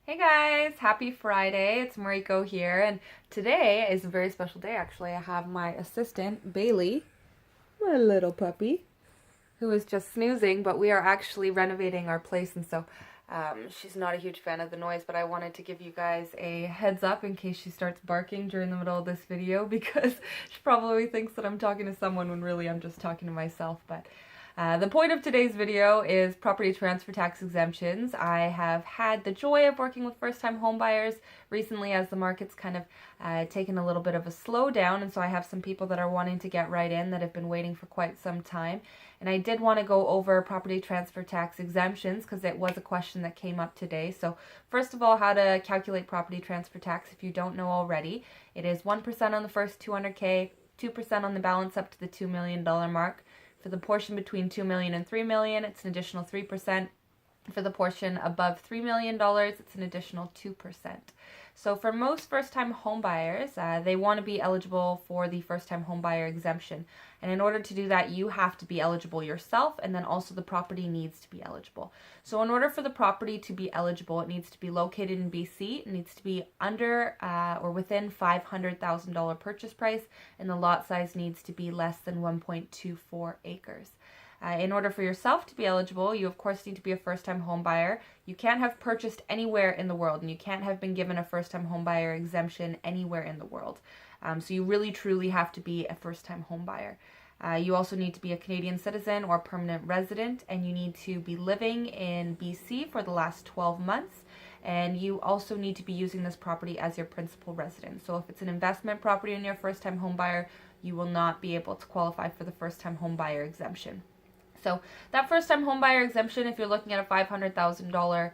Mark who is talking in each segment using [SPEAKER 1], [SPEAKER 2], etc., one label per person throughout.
[SPEAKER 1] Hey guys, happy Friday. It's Mariko here, and today is a very special day actually. I have my assistant, Bailey, my little puppy, who is just snoozing, but we are actually renovating our place, and so she's not a huge fan of the noise, but I wanted to give you guys a heads up in case she starts barking during the middle of this video because she probably thinks that I'm talking to someone when really I'm just talking to myself, but the point of today's video is property transfer tax exemptions. I have had the joy of working with first-time homebuyers recently as the market's kind of taken a little bit of a slowdown, and so I have some people that are wanting to get right in that have been waiting for quite some time. And I did want to go over property transfer tax exemptions because it was a question that came up today. So first of all, how to calculate property transfer tax if you don't know already. It is 1% on the first 200K, 2% on the balance up to the $2 million mark. For the portion between $2 million and $3 million, it's an additional 3%. For the portion above $3 million, it's an additional 2%. So for most first-time homebuyers, they want to be eligible for the first-time homebuyer exemption. And in order to do that, you have to be eligible yourself, and then also the property needs to be eligible. So in order for the property to be eligible, it needs to be located in BC, it needs to be under or within $500,000 purchase price, and the lot size needs to be less than 1.24 acres. In order for yourself to be eligible, you of course need to be a first-time home buyer. You can't have purchased anywhere in the world, and you can't have been given a first-time home buyer exemption anywhere in the world. So you really truly have to be a first-time home buyer. You also need to be a Canadian citizen or permanent resident, and you need to be living in BC for the last 12 months. And you also need to be using this property as your principal residence. So if it's an investment property and you're a first-time home buyer, you will not be able to qualify for the first-time home buyer exemption. So that first-time homebuyer exemption, if you're looking at a $500,000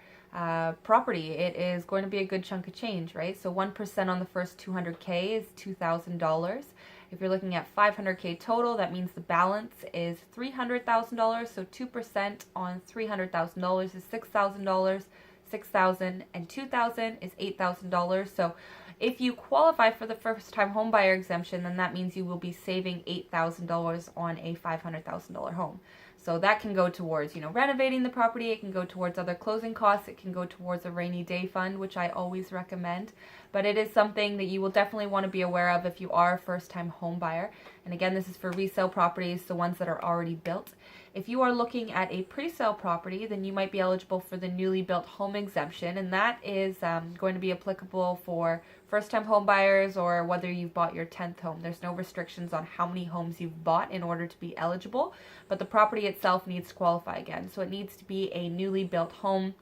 [SPEAKER 1] property, it is going to be a good chunk of change, right? So 1% on the first 200K is $2,000. If you're looking at 500K total, that means the balance is $300,000. So 2% on $300,000 is $6,000. 6,000 and 2,000 is $8,000. So if you qualify for the first-time homebuyer exemption, then that means you will be saving $8,000 on a $500,000 home. So that can go towards, renovating the property. It can go towards other closing costs. It can go towards a rainy day fund, which I always recommend. But it is something that you will definitely want to be aware of if you are a first-time home buyer. And again, this is for resale properties, the ones that are already built. If you are looking at a pre-sale property, then you might be eligible for the newly built home exemption, and that is going to be applicable for first-time home buyers or whether you've bought your 10th home. There's no restrictions on how many homes you've bought in order to be eligible, but the property itself needs to qualify again. So it needs to be a newly built home.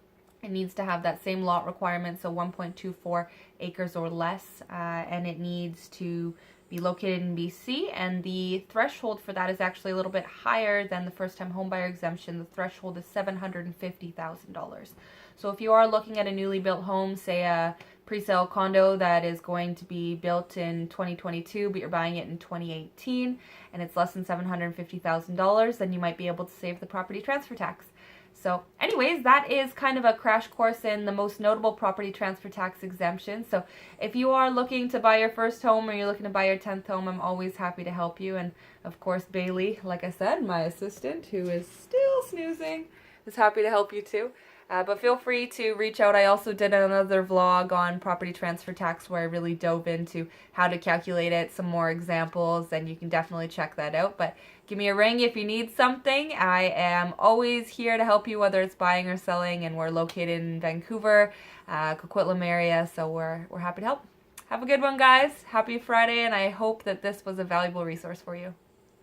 [SPEAKER 1] It needs to have that same lot requirement, so 1.24 acres or less, and it needs to be located in BC, and the threshold for that is actually a little bit higher than the first-time homebuyer exemption. The threshold is $750,000. So if you are looking at a newly built home, say a pre-sale condo that is going to be built in 2022, but you're buying it in 2018, and it's less than $750,000, then you might be able to save the property transfer tax. So anyways, that is kind of a crash course in the most notable property transfer tax exemptions. So if you are looking to buy your first home or you're looking to buy your 10th home, I'm always happy to help you. And of course, Bailey, like I said, my assistant, who is still snoozing, is happy to help you too. But feel free to reach out. I also did another vlog on property transfer tax where I really dove into how to calculate it, some more examples, and you can definitely check that out. But give me a ring if you need something. I am always here to help you, whether it's buying or selling, and we're located in Vancouver, Coquitlam area, so we're happy to help. Have a good one, guys. Happy Friday, and I hope that this was a valuable resource for you.